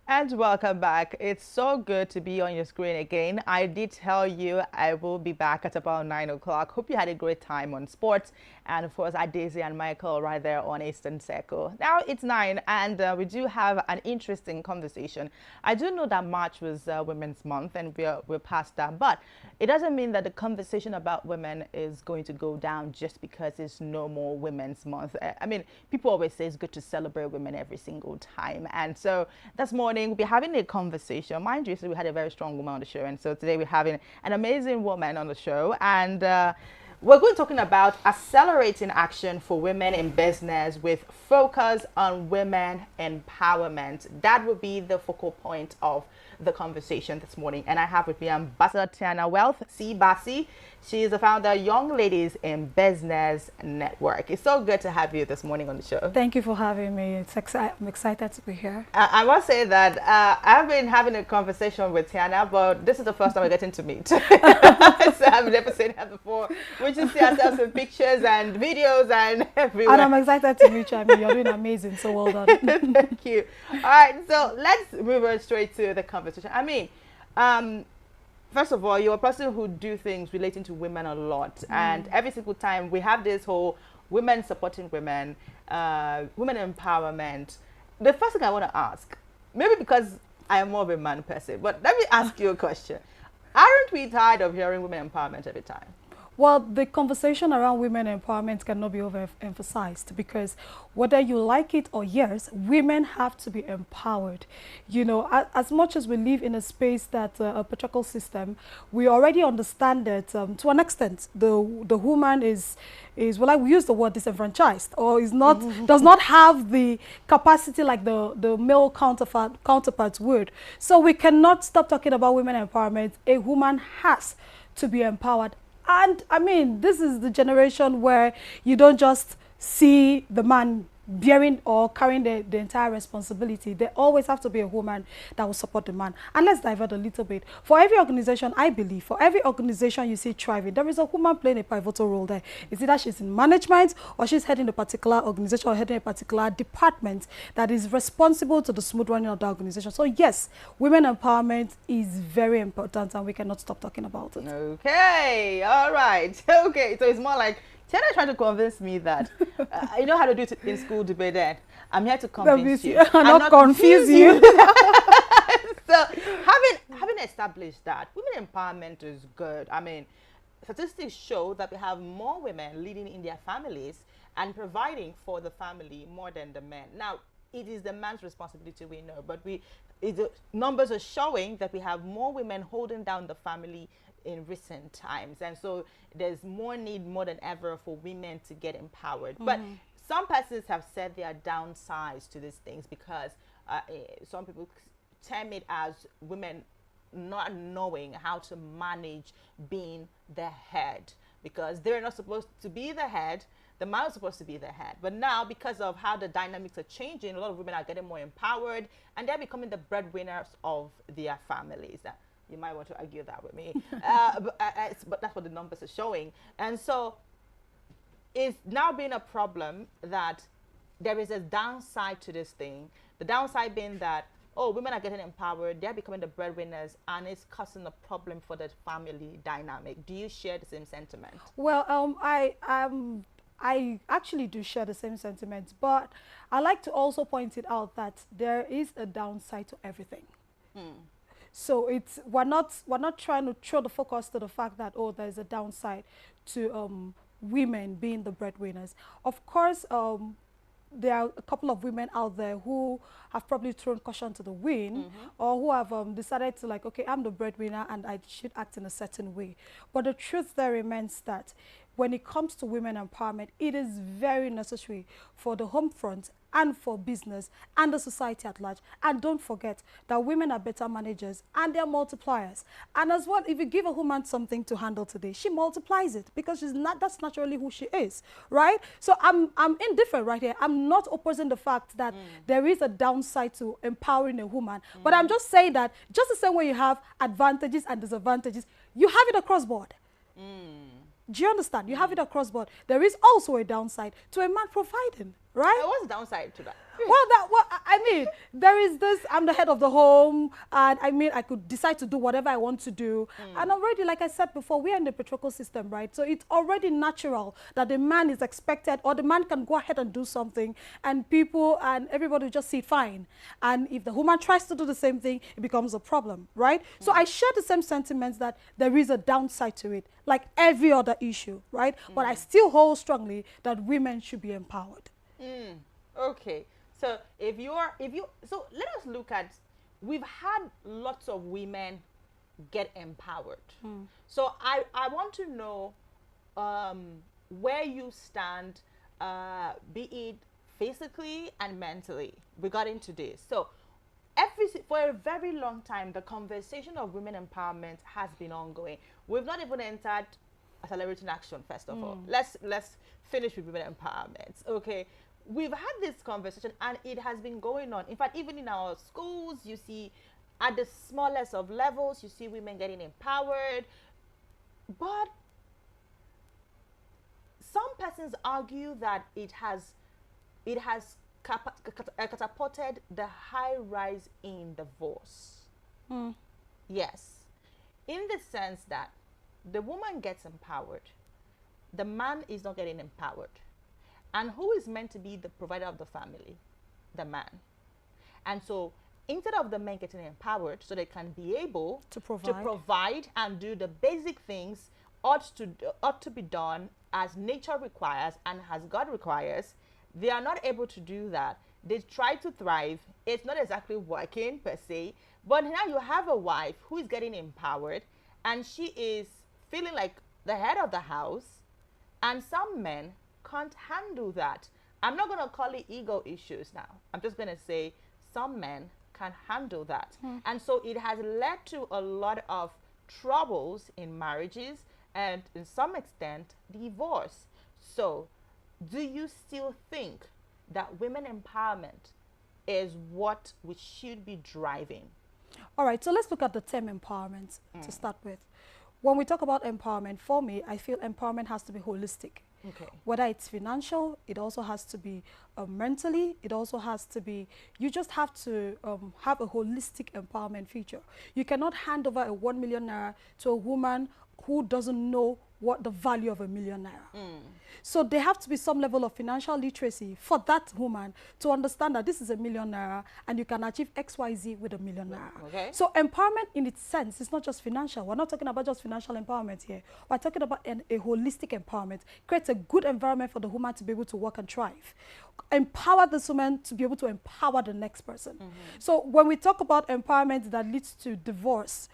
And welcome back. It's so good to be on your screen again. I did tell you I will be back at about 9 o'clock. Hope you had a great time on sports. And of course, I Daisy and Michael right there on Eastern Circle. Now it's 9, and we do have an interesting conversation. I do know that March was Women's Month, and we're past that. But it doesn't mean that the conversation about women is going to go down just because it's no more Women's Month. I mean, people always say it's good to celebrate women every single time. And so this morning, we'll be having a conversation. Mind you, so we had a very strong woman on the show. And so today we're having an amazing woman on the show. And we're going to be talking about accelerating action for women in business with focus on women empowerment. That will be the focal point of the conversation this morning. And I have with me Ambassador Tiana Wealth, C. She is the founder of Young Ladies in Business Network. It's so good to have you this morning on the show. Thank you for having me. I'm excited to be here. I must say that I've been having a conversation with Tiana, but this is the first time we're getting to meet. So I've never seen her before. We just see ourselves in pictures and videos and everywhere. And I'm excited to meet you. I mean, you're doing amazing, so well done. Thank you. All right, so let's move on straight to the conversation. I mean, first of all, you're a person who do things relating to women a lot. And every single time we have this whole women supporting women, women empowerment. The first thing I want to ask, maybe because I am more of a man person, but let me ask you a question. Aren't we tired of hearing women empowerment every time? Well, the conversation around women empowerment cannot be overemphasized because whether you like it or yes, women have to be empowered. You know, as much as we live in a space that a patriarchal system, we already understand that to an extent the woman is well, we use the word disenfranchised or is not does not have the capacity like the male counterparts would. So we cannot stop talking about women empowerment. A woman has to be empowered. And I mean, this is the generation where you don't just see the man bearing or carrying the entire responsibility. There always have to be a woman that will support the man. And let's divert a little bit. For every organization, I believe, for every organization you see thriving, there is a woman playing a pivotal role there. It's either she's in management or she's heading a particular organization or heading a particular department that is responsible to the smooth running of the organization. So yes, women empowerment is very important and we cannot stop talking about it. Okay, all right. Okay, so it's more like Tiana trying to convince me that you know how to do it in school debate. Then I'm here to convince you, and not confuse you. So having established that women empowerment is good. I mean, statistics show that we have more women leading in their families and providing for the family more than the men. Now, it is the man's responsibility, we know, but the numbers are showing that we have more women holding down the family in recent times, and so there's more need more than ever for women to get empowered. But some persons have said there are downsides to these things because some people term it as women not knowing how to manage being the head, because they're not supposed to be the head. The man is supposed to be the head. But now, because of how the dynamics are changing, a lot of women are getting more empowered and they're becoming the breadwinners of their families. You might want to argue that with me, but that's what the numbers are showing. And so it's now been a problem that there is a downside to this thing. The downside being that, oh, women are getting empowered, they're becoming the breadwinners, and it's causing a problem for the family dynamic. Do you share the same sentiment? Well, I actually do share the same sentiments, but I like to also point it out that there is a downside to everything. So we're not trying to throw the focus to the fact that, oh, there's a downside to women being the breadwinners. Of course, there are a couple of women out there who have probably thrown caution to the wind or who have decided to like, okay, I'm the breadwinner and I should act in a certain way. But the truth there remains that when it comes to women empowerment, it is very necessary for the home front and for business and the society at large. And don't forget that women are better managers and they're multipliers. And as well, if you give a woman something to handle today, she multiplies it because that's naturally who she is, right? So I'm indifferent right here. I'm not opposing the fact that there is a downside to empowering a woman, but I'm just saying that just the same way you have advantages and disadvantages, you have it across board. Do you understand? You have it across board. There is also a downside to a man providing. right? What's the downside to that? I mean, there is this, I'm the head of the home, and I mean, I could decide to do whatever I want to do. And already, like I said before, we are in the patriarchal system, right? So it's already natural that the man is expected, or the man can go ahead and do something, and people and everybody will just see it fine. And if the woman tries to do the same thing, it becomes a problem, right? So I share the same sentiments that there is a downside to it, like every other issue, right? But I still hold strongly that women should be empowered. Okay. So so let us look at, we've had lots of women get empowered. So I want to know where you stand, be it physically and mentally regarding to this. So for a very long time, the conversation of women empowerment has been ongoing. We've not even entered accelerating action, first of all. Let's finish with women empowerment. Okay. We've had this conversation and it has been going on. In fact, even in our schools, you see at the smallest of levels, you see women getting empowered. But some persons argue that it has catapulted the high rise in divorce. Yes. In the sense that the woman gets empowered, the man is not getting empowered. And who is meant to be the provider of the family? The man. And so instead of the men getting empowered so they can be able to provide and do the basic things ought to be done as nature requires and as God requires, they are not able to do that. They try to thrive. It's not exactly working per se, but now you have a wife who is getting empowered and she is feeling like the head of the house, and some men can't handle that. I'm not going to call it ego issues now. I'm just going to say some men can't handle that. And so it has led to a lot of troubles in marriages and, in some extent, divorce. So do you still think that women empowerment is what we should be driving? All right, so let's look at the term empowerment to start with. When we talk about empowerment, for me, I feel empowerment has to be holistic. Okay. Whether it's financial, it also has to be mentally, it also has to be, you just have to have a holistic empowerment feature. You cannot hand over a 1 million naira to a woman who doesn't know what the value of a million naira. So there have to be some level of financial literacy for that woman to understand that this is a million naira and you can achieve XYZ with a million naira. Okay. So empowerment in its sense is not just financial. We're not talking about just financial empowerment here. We're talking about a holistic empowerment. Creates a good environment for the woman to be able to work and thrive. Empower this woman to be able to empower the next person. So when we talk about empowerment that leads to divorce,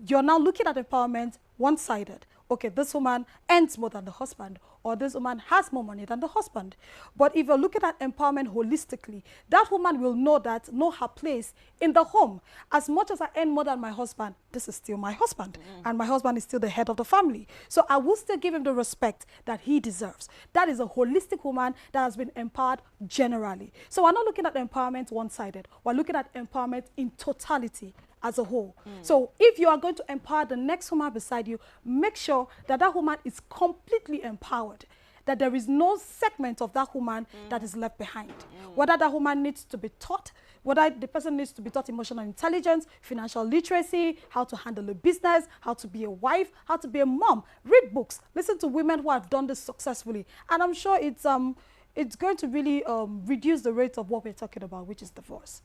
you're now looking at empowerment one-sided. Okay, this woman earns more than the husband, or this woman has more money than the husband. But if you're looking at empowerment holistically, that woman will know her place in the home. As much as I earn more than my husband, this is still my husband, and my husband is still the head of the family. So I will still give him the respect that he deserves. That is a holistic woman that has been empowered generally. So we're not looking at empowerment one-sided. We're looking at empowerment in totality as a whole. So if you are going to empower the next woman beside you, make sure that that woman is completely empowered, that there is no segment of that woman that is left behind. Whether that woman needs to be taught, whether the person needs to be taught emotional intelligence, financial literacy, how to handle a business, how to be a wife, how to be a mom. Read books, listen to women who have done this successfully. And I'm sure it's going to really reduce the rate of what we're talking about, which is divorce.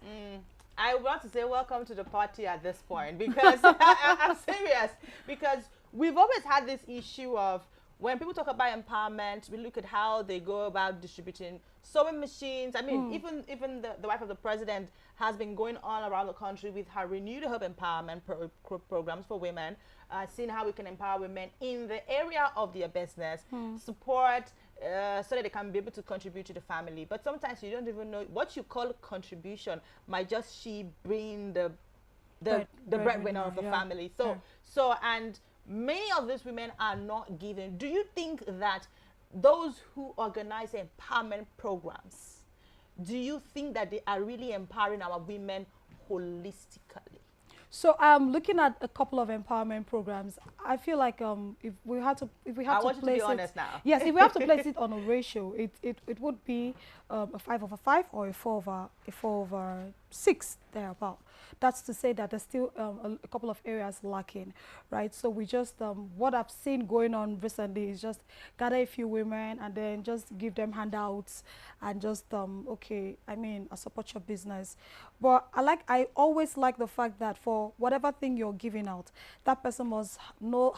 I want to say welcome to the party at this point, because I'm serious, because we've always had this issue of when people talk about empowerment, we look at how they go about distributing sewing machines. I mean, even the wife of the president has been going all around the country with her Renewed Hope empowerment programs for women, seeing how we can empower women in the area of their business, support, so that they can be able to contribute to the family. But sometimes you don't even know what you call contribution might just she bring the breadwinner of the family. So and many of these women are not given. Do you think that those who organize empowerment programs, do you think that they are really empowering our women holistically? So I'm looking at a couple of empowerment programs. I feel like if we I have to want you to place be it, honest now. yes, if we have to place it on a ratio, it would be a 5/5 or a 4/6 thereabout. That's to say that there's still a couple of areas lacking, right? So we just what I've seen going on recently is just gather a few women and then just give them handouts and just okay, I mean, I support your business. But I always like the fact that for whatever thing you're giving out, that person must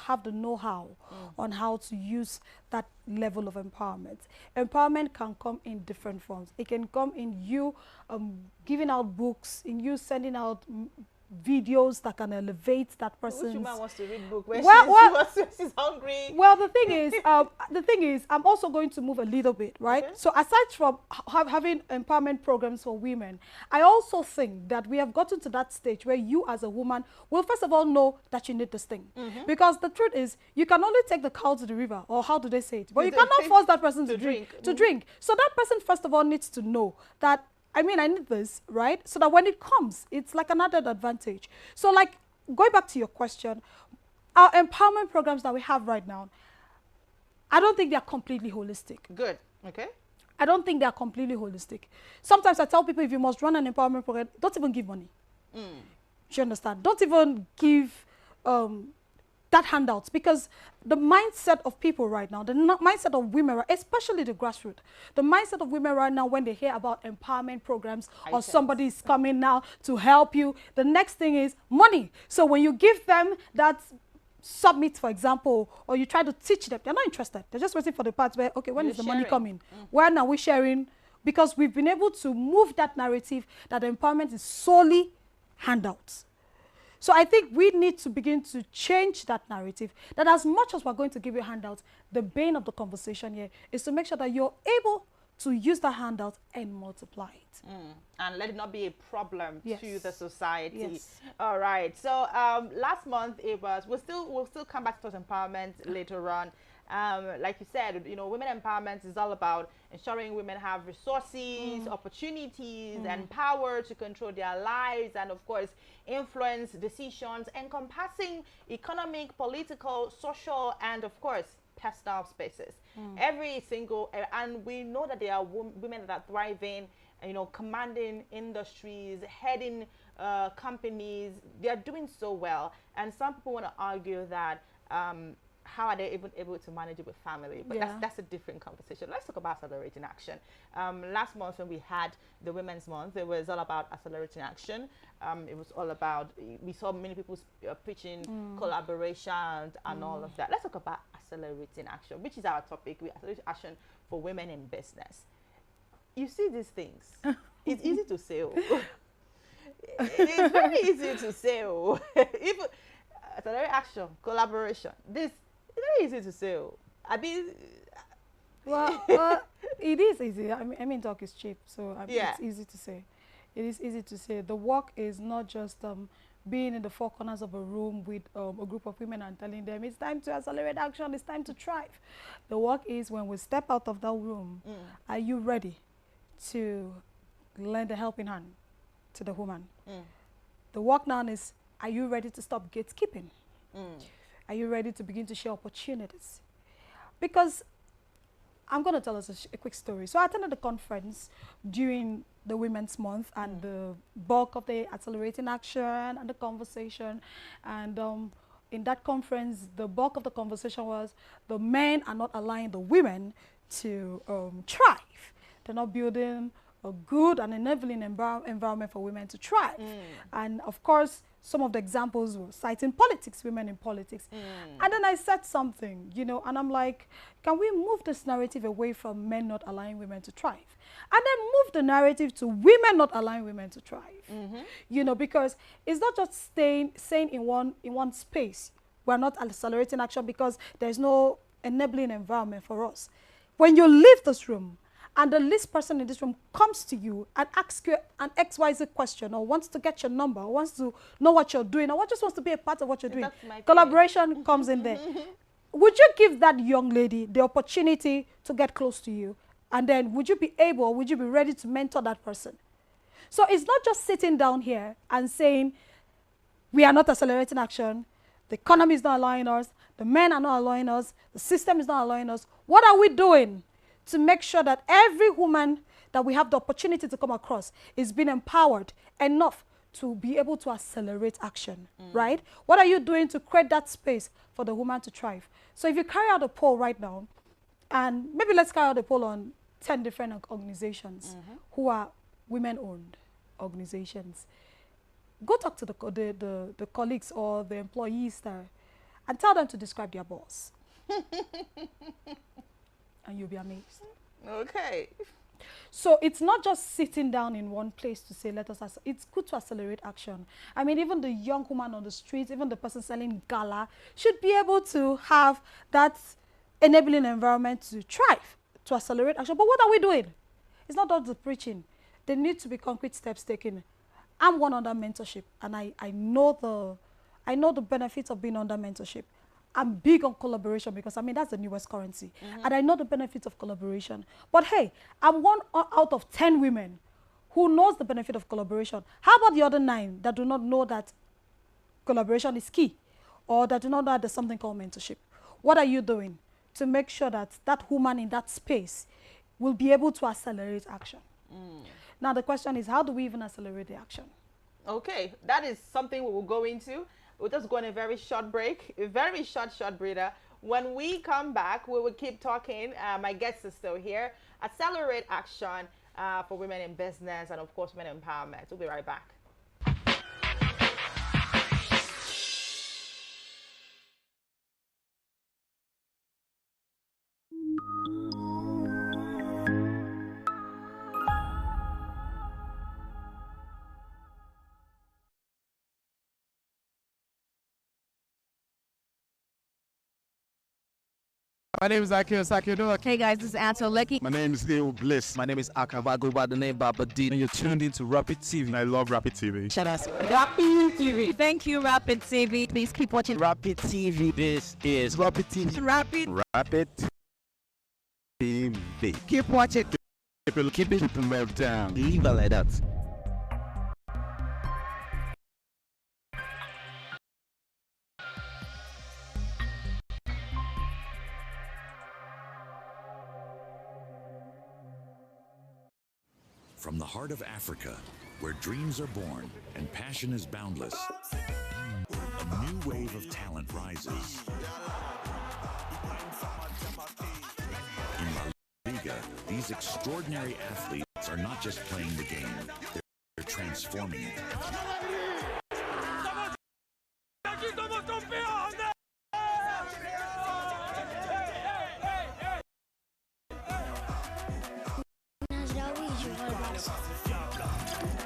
have the know-how on how to use that level of empowerment. Empowerment can come in different forms. It can come in you giving out books, in you sending out videos that can elevate that Which person's. woman wants to read book when she's hungry? Well, the thing is, I'm also going to move a little bit, right? Okay. So aside from having empowerment programs for women, I also think that we have gotten to that stage where you as a woman will first of all know that you need this thing. Because the truth is, you can only take the cow to the river, or how do they say it? But you cannot force that person to drink. So that person first of all needs to know that, I mean, I need this, right? So that when it comes, it's like an added advantage. So like, going back to your question, our empowerment programs that we have right now, I don't think they're completely holistic. Good. Okay. I don't think they're completely holistic. Sometimes I tell people, if you must run an empowerment program, don't even give money. Do you understand? Don't even give that handouts, because the mindset of people right now, the mindset of women, especially the grassroots, the mindset of women right now when they hear about empowerment programs or somebody is coming now to help you, the next thing is money. So when you give them that submit, for example, or you try to teach them, they're not interested. They're just waiting for the part where, okay, when is the money coming? When are we sharing? Because we've been able to move that narrative that empowerment is solely handouts. So I think we need to begin to change that narrative, that as much as we're going to give you handouts, the bane of the conversation here is to make sure that you're able to use that handout and multiply it. And let it not be a problem to the society. Yes. All right. So last month it was, we'll still come back to empowerment later on. Like you said, you know, women empowerment is all about ensuring women have resources, opportunities, and power to control their lives, and of course, influence decisions encompassing economic, political, social, and of course, personal spaces. Every single, and we know that there are women that are thriving, you know, commanding industries, heading companies. They are doing so well, and some people want to argue that how are they even able to manage it with family? But that's a different conversation. Let's talk about accelerating action. Last month when we had the Women's Month, it was all about accelerating action. It was all about, we saw many people preaching collaboration and all of that. Let's talk about accelerating action, which is our topic. We accelerate action for women in business. You see these things. It's easy to say. It's very easy to say. Even accelerate action, collaboration. This is very easy to say. I mean, well, it is easy. I mean, talk is cheap, so it's easy to say. It is easy to say. The work is not just being in the four corners of a room with a group of women and telling them it's time to accelerate action, it's time to thrive. The work is when we step out of that room, are you ready to lend a helping hand to the woman? The work now is, are you ready to stop gatekeeping? Are you ready to begin to share opportunities? Because I'm going to tell us a quick story. So I attended a conference during the Women's Month, and the bulk of the accelerating action and the conversation. And in that conference, the bulk of the conversation was the men are not allowing the women to thrive. They're not building a good and enabling environment for women to thrive. And of course, some of the examples were citing politics, women in politics. And then I said something, you know, and I'm like, can we move this narrative away from men not allowing women to thrive? And then move the narrative to women not allowing women to thrive. You know, because it's not just saying in one space, we're not accelerating action because there's no enabling environment for us. When you leave this room, and the least person in this room comes to you and asks you an XYZ question, or wants to get your number, or wants to know what you're doing, or just wants to be a part of what you're doing, collaboration comes in there. Would you give that young lady the opportunity to get close to you? And then would you be able, or would you be ready to mentor that person? So it's not just sitting down here and saying, we are not accelerating action, the economy is not allowing us, the men are not allowing us, the system is not allowing us. What are we doing to make sure that every woman that we have the opportunity to come across is being empowered enough to be able to accelerate action, right? What are you doing to create that space for the woman to thrive? So if you carry out a poll right now, and maybe let's carry out a poll on 10 different organizations who are women-owned organizations. Go talk to the colleagues or the employees there and tell them to describe their boss. And you'll be amazed. Okay. So it's not just sitting down in one place to say, let us, it's good to accelerate action. I mean, even the young woman on the streets, even the person selling gala should be able to have that enabling environment to thrive, to accelerate action. But what are we doing? It's not just the preaching. There need to be concrete steps taken. I'm one under mentorship, and I know the benefits of being under mentorship. I'm big on collaboration because, I mean, that's the newest currency. And I know the benefits of collaboration. But hey, I'm one out of 10 women who knows the benefit of collaboration. How about the other 9 that do not know that collaboration is key, or that do not know that there's something called mentorship? What are you doing to make sure that that woman in that space will be able to accelerate action? Now, the question is, how do we even accelerate the action? Okay, that is something we will go into. We'll just go on a very short break, a very short breather. When we come back, we will keep talking. My guest is still here. Accelerate action for women in business and, of course, women empowerment. We'll be right back. My name is Akio Sakiodora. Hey guys, this is Anto Lecky. My name is Leo Bliss. My name is Akavago by the name Baba D. And you're tuned into Rapid TV. And I love Rapid TV. Shout out Rapid TV. Thank you, Rapid TV. Please keep watching Rapid TV. This is Rapid TV. Rapid TV. Keep watching. Keep it well down. Leave it like that. From the heart of Africa, where dreams are born and passion is boundless, a new wave of talent rises. In La Liga, these extraordinary athletes are not just playing the game, they're transforming it.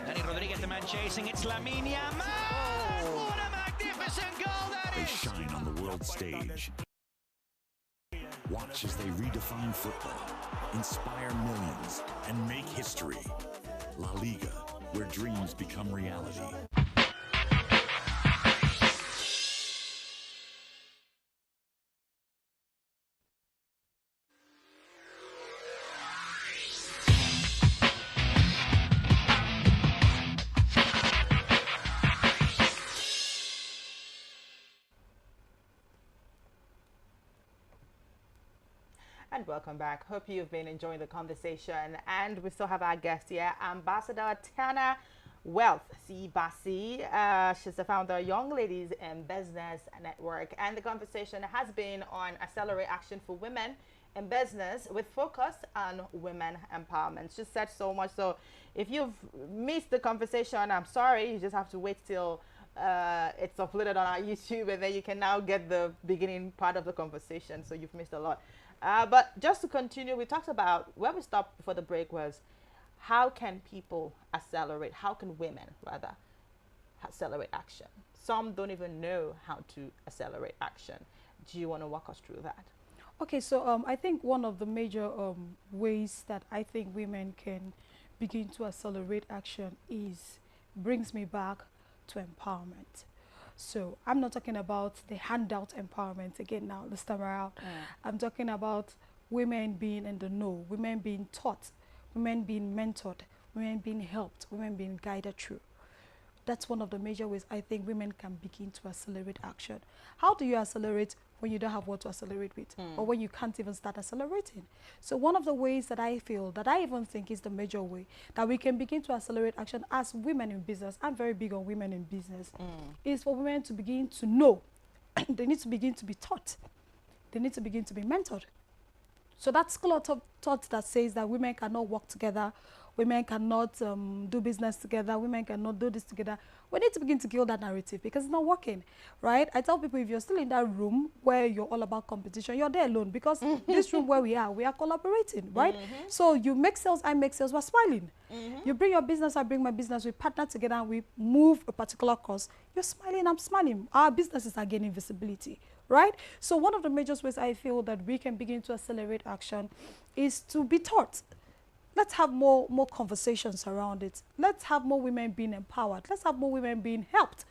Danny Rodriguez, the man chasing. It's Lamine Yamal. What a magnificent goal that They is! shine on the world stage. Watch as they redefine football, inspire millions, and make history. La Liga, where dreams become reality. And welcome back. Hope you've been enjoying the conversation. And we still have our guest here, Ambassador Tiana Wealth, Sibasi. She's the founder of Young Ladies in Business Network. And the conversation has been on Accelerate Action for Women in Business with focus on women empowerment. She said so much. So if you've missed the conversation, I'm sorry. You just have to wait till it's uploaded on our YouTube, and then you can now get the beginning part of the conversation. So you've missed a lot. But just to continue, we talked about, where we stopped before the break was, how can people accelerate, how can women rather accelerate action? Some don't even know how to accelerate action. Do you want to walk us through that? Okay, so I think one of the major ways that I think women can begin to accelerate action brings me back to empowerment. So I'm not talking about the handout empowerment again now, this time around. I'm talking about women being in the know, women being taught, women being mentored, women being helped, women being guided through. That's one of the major ways I think women can begin to accelerate action. How do you accelerate when you don't have what to accelerate with, or when you can't even start accelerating? So one of the ways that I feel, that I even think is the major way that we can begin to accelerate action as women in business, I'm very big on women in business, is for women to begin to know. They need to begin to be taught. They need to begin to be mentored. So that school of thought that says that women cannot work together, women cannot do business together, women cannot do this together, we need to begin to kill that narrative because it's not working, right? I tell people, if you're still in that room where you're all about competition, you're there alone, because this room where we are collaborating, right? So you make sales, I make sales, we're smiling. You bring your business, I bring my business, we partner together and we move a particular course. You're smiling, I'm smiling. Our businesses are gaining visibility, right? So one of the major ways I feel that we can begin to accelerate action is to be taught. Let's have more conversations around it. Let's have more women being empowered. Let's have more women being helped,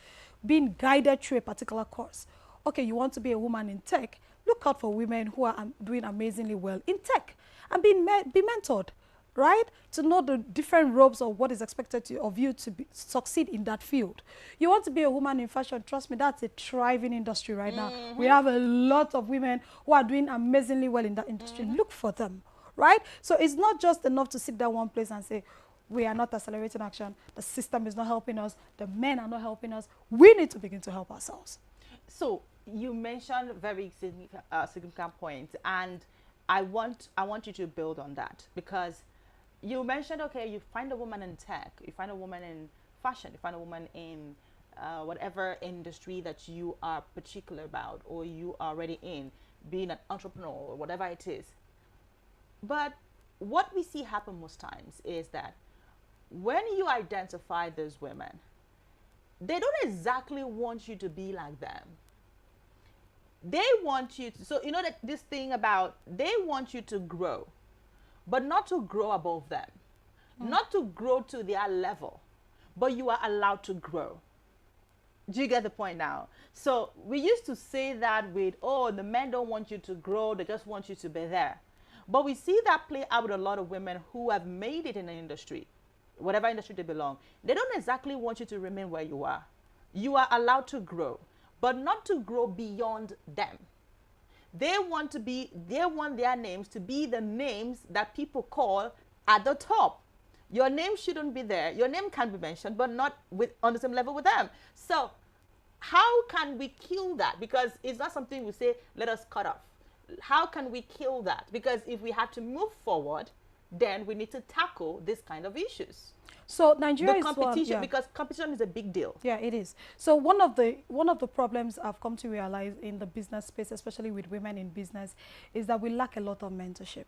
being guided through a particular course. Okay, you want to be a woman in tech, look out for women who are doing amazingly well in tech and be mentored, right? To know the different ropes of what is expected of you to succeed in that field. You want to be a woman in fashion, trust me, that's a thriving industry right now. We have a lot of women who are doing amazingly well in that industry. Look for them. Right? So it's not just enough to sit down one place and say, we are not accelerating action, the system is not helping us, the men are not helping us. We need to begin to help ourselves. So you mentioned very significant points, and I want you to build on that, because you mentioned, okay, you find a woman in tech, you find a woman in fashion, you find a woman in whatever industry that you are particular about or you are already in, being an entrepreneur or whatever it is. But what we see happen most times is that when you identify those women, they don't exactly want you to be like them. They want you to, so you know that this thing about, they want you to grow, but not to grow above them, not to grow to their level, but you are allowed to grow. Do you get the point now? So we used to say that with, oh, the men don't want you to grow, they just want you to be there. But we see that play out with a lot of women who have made it in the industry, whatever industry they belong. They don't exactly want you to remain where you are. You are allowed to grow, but not to grow beyond them. They want their names to be the names that people call at the top. Your name shouldn't be there. Your name can be mentioned, but not on the same level with them. So how can we kill that? Because it's not something we say, let us cut off. How can we kill that? Because if we had to move forward, then we need to tackle this kind of issues. So Nigeria is competition, because competition is a big deal. Yeah, it is. So one of the problems I've come to realize in the business space, especially with women in business, is that we lack a lot of mentorship.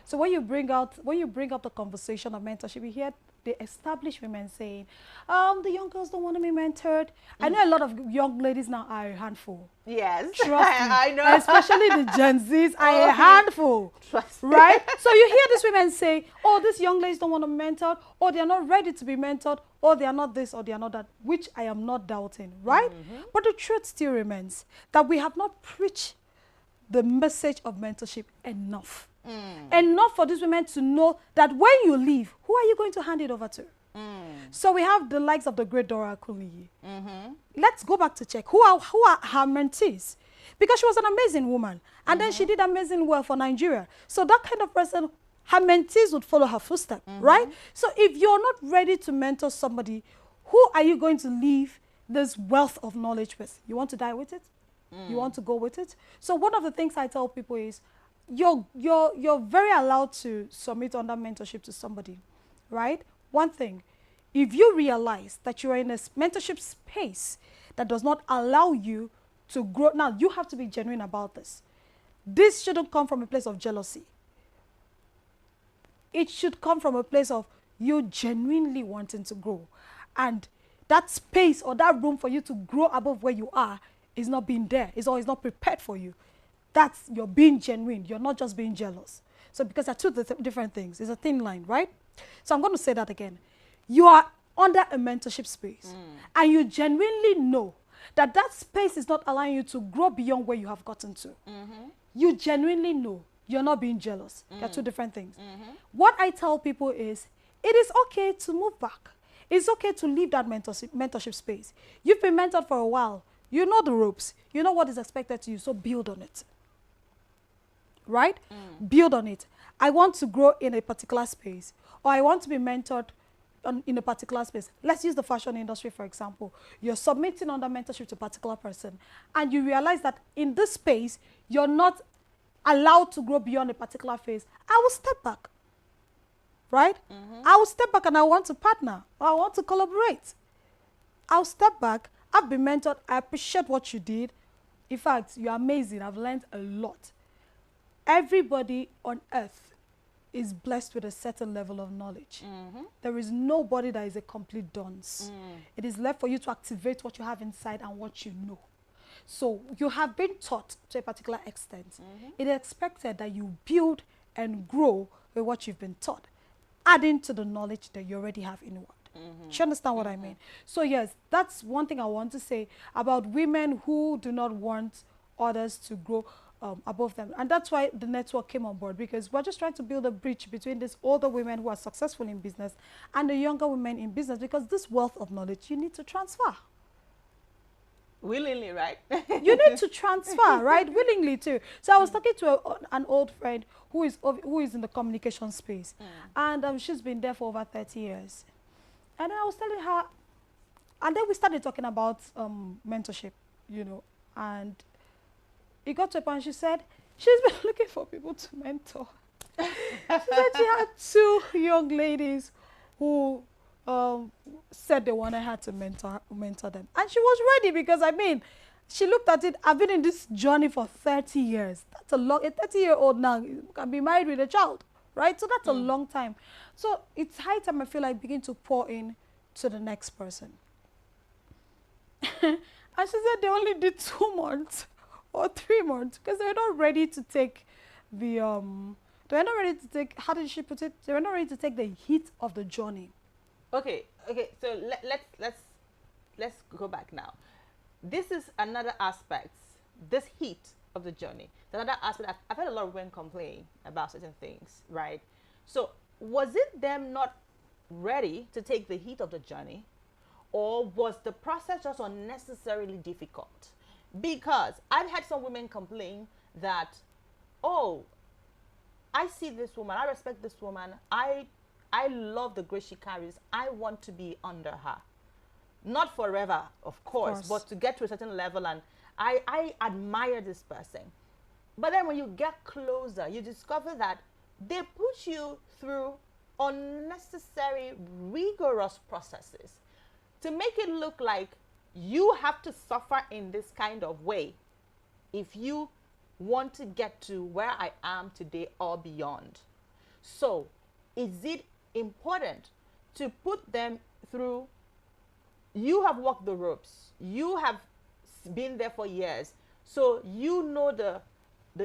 So when you bring up the conversation of mentorship, you hear the established women saying, the young girls don't want to be mentored. I know a lot of young ladies now are a handful. Yes. Trust me. I know. Especially the Gen Zs are a handful. Trust me. Right? So you hear these women say, oh, these young ladies don't want to be mentored, or they are not ready to be mentored, or they are not this, or they are not that, which I am not doubting, right? But the truth still remains that we have not preached the message of mentorship enough. Enough for these women to know that when you leave, who are you going to hand it over to? So we have the likes of the great Dora Akunyili. Let's go back to check. Who are her mentees? Because she was an amazing woman. And then she did amazing well for Nigeria. So that kind of person, her mentees would follow her footsteps, right? So if you're not ready to mentor somebody, who are you going to leave this wealth of knowledge with? You want to die with it? You want to go with it? So one of the things I tell people is, you're very allowed to submit under mentorship to somebody, right? One thing, if you realize that you are in a mentorship space that does not allow you to grow, now you have to be genuine about this. This shouldn't come from a place of jealousy. It should come from a place of you genuinely wanting to grow. And that space or that room for you to grow above where you are is not being there. It's always not prepared for you. That's, you're being genuine. You're not just being jealous. So because they're two different things. It's a thin line, right? So I'm going to say that again. You are under a mentorship space. And you genuinely know that that space is not allowing you to grow beyond where you have gotten to. You genuinely know. You're not being jealous. They're two different things. What I tell people is, it is okay to move back. it's okay to leave that mentorship space. You've been mentored for a while. You know the ropes. You know what is expected to you, so build on it. Right? Build on it. I want to grow in a particular space, or I want to be mentored in a particular space. Let's use the fashion industry, for example. You're submitting under mentorship to a particular person, and you realize that in this space, you're not allowed to grow beyond a particular phase. I will step back. Right? I will step back and I want to partner, or I want to collaborate. I'll step back. I've been mentored. I appreciate what you did. In fact, you're amazing. I've learned a lot. Everybody on earth is blessed with a certain level of knowledge. There is nobody that is a complete dunce. It is left for you to activate what you have inside and what you know. So you have been taught to a particular extent. It is expected that you build and grow with what you've been taught, adding to the knowledge that you already have inward. Do you understand what I mean? So yes, that's one thing I want to say about women who do not want others to grow above them. And that's why the network came on board, because we're just trying to build a bridge between these older women who are successful in business and the younger women in business, because this wealth of knowledge you need to transfer. Willingly, right? You need to transfer, right? Willingly too. So I was talking to an old friend who is in the communication space, and she's been there for over 30 years. And then I was telling her, and then we started talking about mentorship, you know, and it got to a point she said she's been looking for people to mentor. She said she had 2 young ladies who said they wanted her to mentor them. And she was ready, because, I mean, she looked at it. I've been in this journey for 30 years. That's a long, a 30-year-old now can be married with a child, right? So that's a long time. So it's high time I feel like begin to pour in to the next person. And she said they only did 2 months or 3 months because they were not ready to take the, they were not ready to take, how did she put it? They were not ready to take the heat of the journey. Okay, so let's go back now. This is another aspect, this heat of the journey. Another aspect, I've had a lot of women complain about certain things, right? So was it them not ready to take the heat of the journey, or was the process just unnecessarily difficult? Because I've had some women complain that, oh, I see this woman, I respect this woman, I love the grace she carries, I want to be under her. Not forever, of course, but to get to a certain level, and I admire this person. But then when you get closer, you discover that they put you through unnecessary, rigorous processes to make it look like you have to suffer in this kind of way if you want to get to where I am today or beyond. So is it important to put them through? You have walked the ropes, you have been there for years, so you know the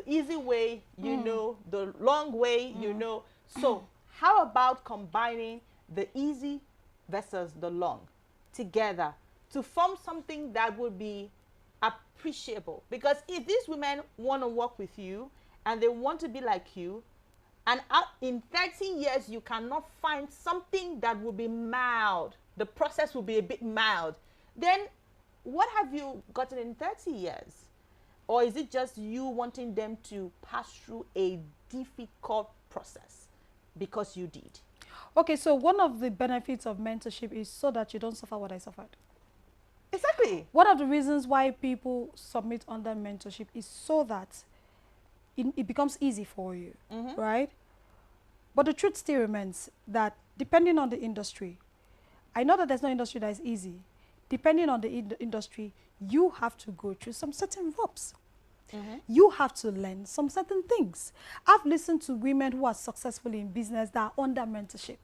easy way, you know the long way, you know. So how about combining the easy versus the long together to form something that would be appreciable? Because if these women want to work with you and they want to be like you, and in 30 years you cannot find something that will be mild, the process will be a bit mild, then what have you gotten in 30 years? Or is it just you wanting them to pass through a difficult process because you did? Okay, so one of the benefits of mentorship is so that you don't suffer what I suffered. Exactly. One of the reasons why people submit under mentorship is so that it becomes easy for you, right? But the truth still remains that depending on the industry, I know that there's no industry that is easy. Depending on the industry, you have to go through some certain ropes. You have to learn some certain things. I've listened to women who are successful in business that are under mentorship.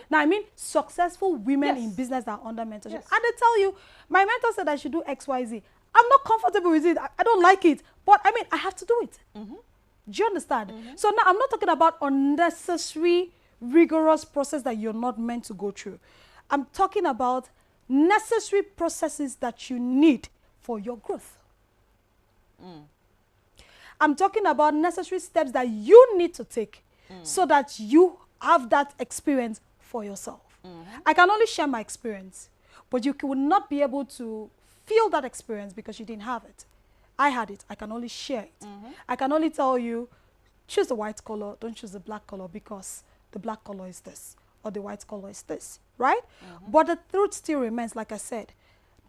Now, I mean successful women in business that are under mentorship. And they tell you, my mentor said I should do X, Y, Z. I'm not comfortable with it. I don't like it. But I mean, I have to do it. Do you understand? So now I'm not talking about unnecessary, rigorous process that you're not meant to go through. I'm talking about necessary processes that you need for your growth. I'm talking about necessary steps that you need to take so that you have that experience for yourself. I can only share my experience, but you will not be able to feel that experience because you didn't have it. I had it. I can only share it. I can only tell you, choose the white color, don't choose the black color because the black color is this or the white color is this, right? But the truth still remains, like I said,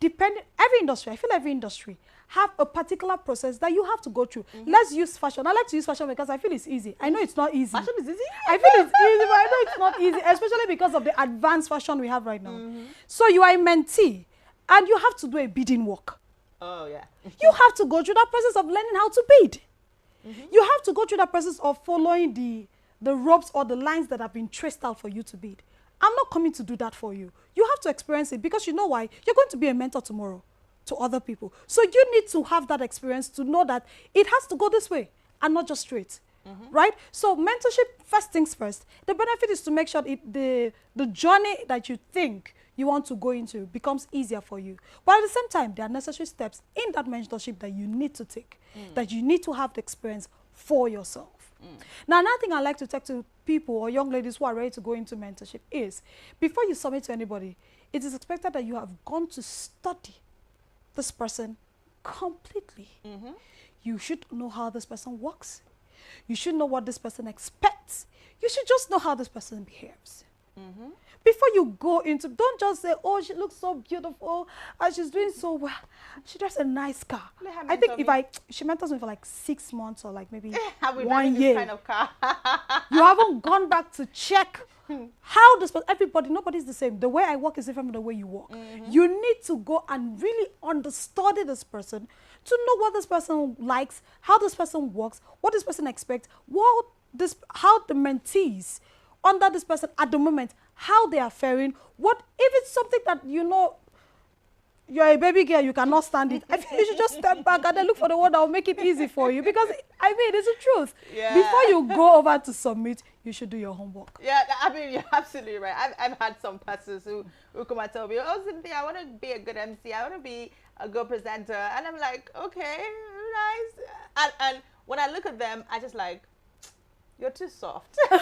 every industry, I feel every industry have a particular process that you have to go through. Let's use fashion. I like to use fashion because I feel it's easy. I know it's not easy. Fashion is easy? I feel it's easy, but I know it's not easy, especially because of the advanced fashion we have right now. So you are a mentee, and you have to do a bidding work. Oh, yeah. You have to go through that process of learning how to bid. You have to go through that process of following the ropes or the lines that have been traced out for you to bid. I'm not coming to do that for you. You have to experience it because you know why? You're going to be a mentor tomorrow to other people. So you need to have that experience to know that it has to go this way and not just straight. Right? So mentorship, first things first. The benefit is to make sure the journey that you think you want to go into becomes easier for you. But at the same time, there are necessary steps in that mentorship that you need to take, that you need to have the experience for yourself. Now, another thing I like to talk to people or young ladies who are ready to go into mentorship is, before you submit to anybody, it is expected that you have gone to study this person completely. You should know how this person works. You should know what this person expects. You should just know how this person behaves. Before you go into, don't just say, oh, she looks so beautiful, and she's doing so well. She drives a nice car. I think she mentors me for like 6 months or like maybe 1 year. This kind of car. You haven't gone back to check how this person, nobody's the same. The way I work is different from the way you work. You need to go and really understudy this person to know what this person likes, how this person works, what this person expects, how the mentees under this person at the moment, how they are faring, what if it's something that you know you're a baby girl, you cannot stand it. I think you should just step back and then look for the one that will make it easy for you, because I mean it's the truth. Before you go over to submit, you should do your homework. I mean, you're absolutely right. I've had some persons who come and tell me, oh, Cynthia, I want to be a good MC, I want to be a good presenter, and I'm like, okay, nice. And when I look at them, I just like, you're too soft. And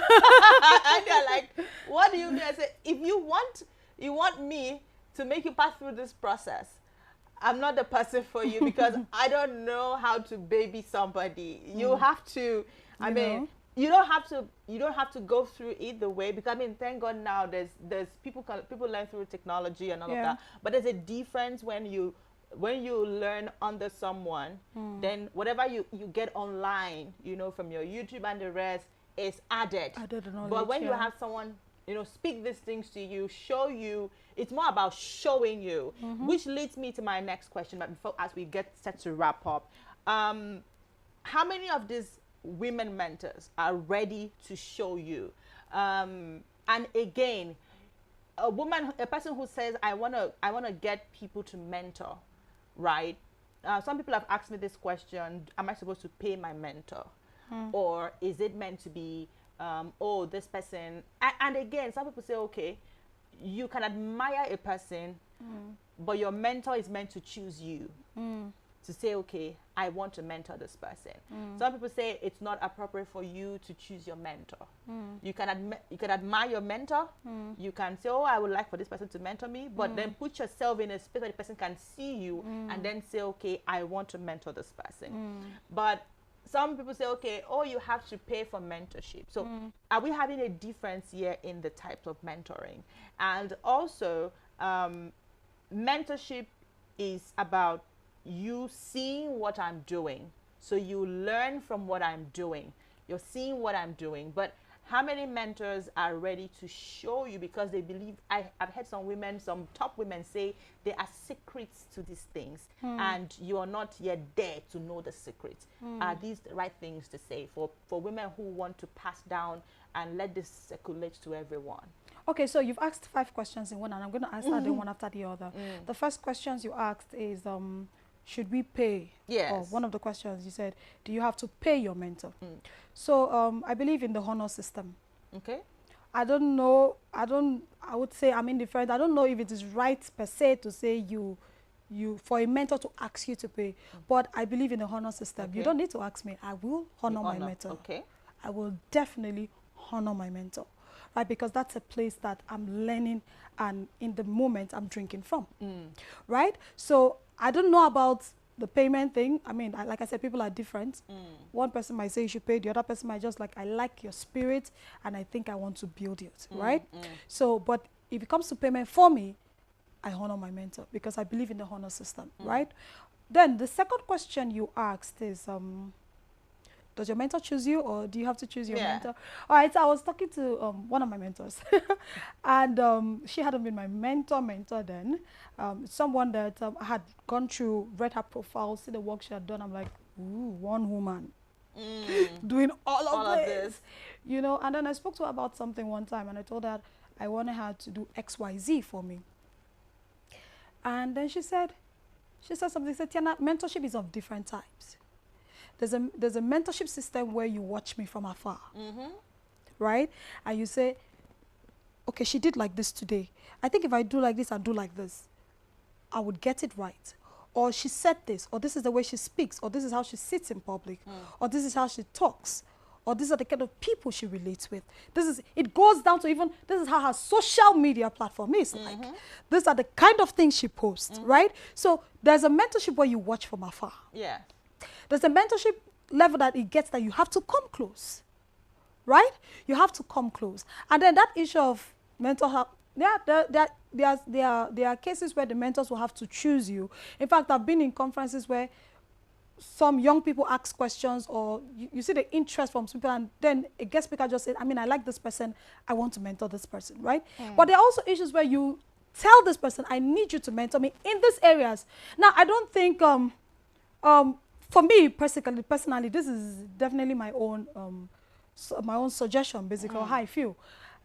they're like, what do you mean? I say, if you want me to make you pass through this process, I'm not the person for you, because I don't know how to baby somebody. You have to, you don't have to go through it the way, because I mean, thank God now there's people learn through technology and all of that. But there's a difference when you learn under someone, then whatever you get online, from your YouTube and the rest, is added. But when you have someone, speak these things to you, show you, it's more about showing you, which leads me to my next question. But before, as we get set to wrap up, how many of these women mentors are ready to show you? And again, a person who says, I wanna get people to mentor, right? Some people have asked me this question: am I supposed to pay my mentor, or is it meant to be, oh, this person? And again, some people say, okay, you can admire a person, but your mentor is meant to choose you. To say, okay, I want to mentor this person. Some people say it's not appropriate for you to choose your mentor. You can admire your mentor. You can say, oh, I would like for this person to mentor me, but then put yourself in a space where the person can see you, and then say, okay, I want to mentor this person. But some people say, okay, oh, you have to pay for mentorship. So are we having a difference here in the types of mentoring? And also, mentorship is about you seeing what I'm doing, so you learn from what I'm doing. You're seeing what I'm doing. But how many mentors are ready to show you, because they believe, I've heard some top women say there are secrets to these things, and you are not yet there to know the secrets. Are these the right things to say for women who want to pass down and let this circulate to everyone? Okay, so you've asked 5 questions in one, and I'm going to answer them one after the other. The first questions you asked is, should we pay? Yes. Or one of the questions you said, do you have to pay your mentor? So I believe in the honor system. Okay. I don't know. I would say I'm indifferent. I don't know if it is right per se to say you for a mentor to ask you to pay, but I believe in the honor system. Okay. You don't need to ask me. I will honor my mentor. Okay. I will definitely honor my mentor. right? Because that's a place that I'm learning and in the moment I'm drinking from, right? So I don't know about the payment thing. I mean, like I said, people are different. One person might say you should pay, the other person might just like, I like your spirit and I think I want to build it, right? So, but if it comes to payment for me, I honor my mentor because I believe in the honor system, right? Then the second question you asked is, does your mentor choose you or do you have to choose your mentor? All right, so I was talking to one of my mentors and she hadn't been my mentor then. Someone that had gone through, read her profile, see the work she had done. I'm like, ooh, one woman doing all of this. You know, and then I spoke to her about something one time and I told her I wanted her to do XYZ for me. And then she said something, she said, Tiana, mentorship is of different types. There's a mentorship system where you watch me from afar, right? And you say, okay, she did like this today. I think if I do like this and do like this, I would get it right. Or she said this, or this is the way she speaks, or this is how she sits in public, or this is how she talks, or these are the kind of people she relates with. It goes down to even, this is how her social media platform is like. These are the kind of things she posts, right? So there's a mentorship where you watch from afar. Yeah. There's a mentorship level that it gets that you have to come close, right? You have to come close. And then that issue of mental health, there are cases where the mentors will have to choose you. In fact, I've been in conferences where some young people ask questions or you see the interest from some people and then a guest speaker just said, I mean, I like this person, I want to mentor this person, right? But there are also issues where you tell this person, I need you to mentor me in these areas. Now, I don't think, for me personally, this is definitely my own suggestion, basically, how I feel.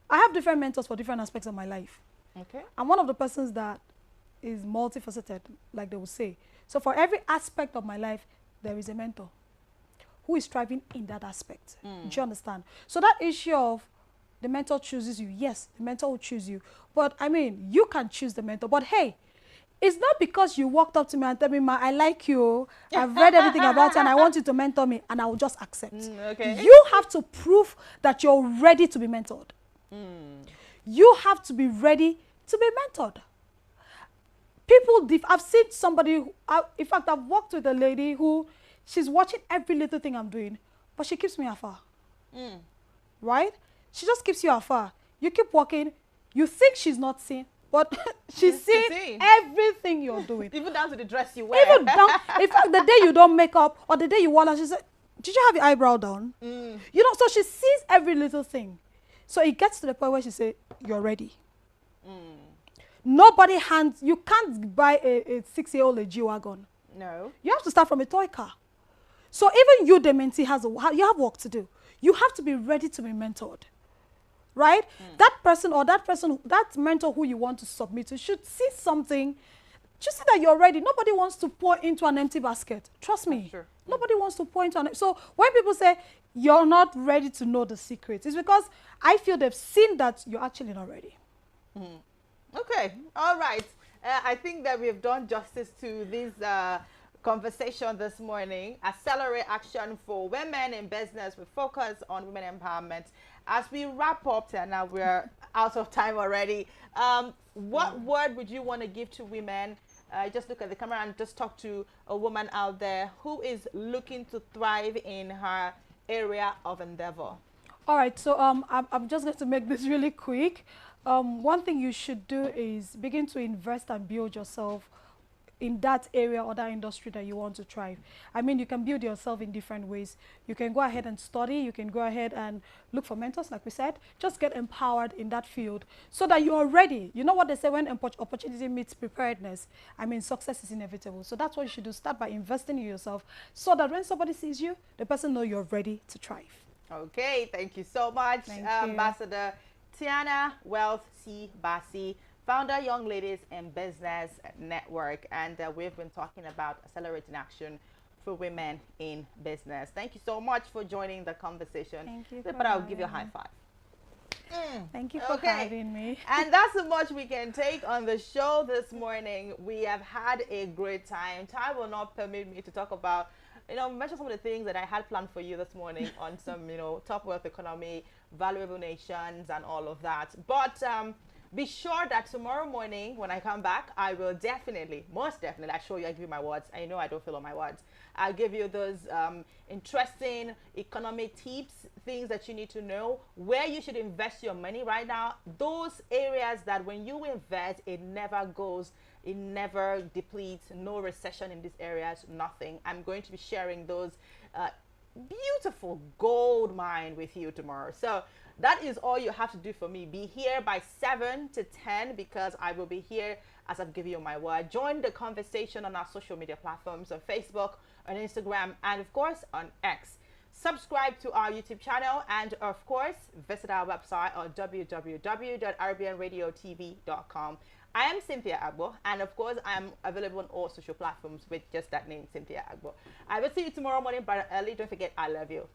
I have different mentors for different aspects of my life. Okay. I'm one of the persons that is multifaceted, like they would say. So for every aspect of my life, there is a mentor who is striving in that aspect. Do you understand? So that issue of the mentor chooses you, yes, the mentor will choose you. But I mean, you can choose the mentor. But hey, it's not because you walked up to me and told me, Ma, I like you, I've read everything about you and I want you to mentor me, and I will just accept. Okay. You have to prove that you're ready to be mentored. You have to be ready to be mentored. I've seen somebody, in fact, I've worked with a lady who, she's watching every little thing I'm doing, but she keeps me afar. Right? She just keeps you afar. You keep walking, you think she's not seeing, but she's seeing everything you're doing. Even down to the dress you wear. Even down, in fact, the day you don't make up or the day you walk out, she said, did you have your eyebrow down? You know, so she sees every little thing. So it gets to the point where she says, you're ready. Nobody hands, you can't buy a 6-year-old a G-Wagon. No. You have to start from a toy car. So even you, the mentee, you have work to do. You have to be ready to be mentored. Right? That person, that mentor who you want to submit to should see something. Just see that you're ready. Nobody wants to pour into an empty basket. Trust me. Sure. Nobody wants to pour into an empty. So when people say you're not ready to know the secrets, it's because I feel they've seen that you're actually not ready. Okay. All right. I think that we've done justice to this conversation this morning. Accelerate action for women in business with focus on women empowerment. As we wrap up, and now we're out of time already, what word would you want to give to women? Just look at the camera and just talk to a woman out there who is looking to thrive in her area of endeavor. All right, so I'm just going to make this really quick. One thing you should do is begin to invest and build yourself in that area or that industry that you want to thrive. I mean, you can build yourself in different ways. You can go ahead and study. You can go ahead and look for mentors, like we said. Just get empowered in that field so that you are ready. You know what they say, when opportunity meets preparedness, I mean, success is inevitable. So that's what you should do. Start by investing in yourself so that when somebody sees you, the person knows you're ready to thrive. Okay, thank you so much, Ambassador Tiana Wealth C. Bassey, founder, Young Ladies in Business Network, and we've been talking about accelerating action for women in business. Thank you so much for joining the conversation. Thank you. But I'll give you a high five. Thank you for having me. And that's as much we can take on the show this morning. We have had a great time. Time will not permit me to talk about, mention some of the things that I had planned for you this morning on some, top wealth economy valuable nations and all of that. But be sure that tomorrow morning when I come back, I will definitely, most definitely, I show you, I give you my words. I know I don't feel on my words. I'll give you those interesting economic tips, things that you need to know, where you should invest your money right now. Those areas that when you invest, it never goes, it never depletes, no recession in these areas, nothing. I'm going to be sharing those beautiful gold mine with you tomorrow. So that is all you have to do for me. Be here by 7 to 10 because I will be here as I've given you my word. Join the conversation on our social media platforms on Facebook, on Instagram, and of course on X. Subscribe to our YouTube channel and of course visit our website on www.arabianradiotv.com. I am Cynthia Agbo, and of course I am available on all social platforms with just that name, Cynthia Agbo. I will see you tomorrow morning bright and early. Don't forget, I love you.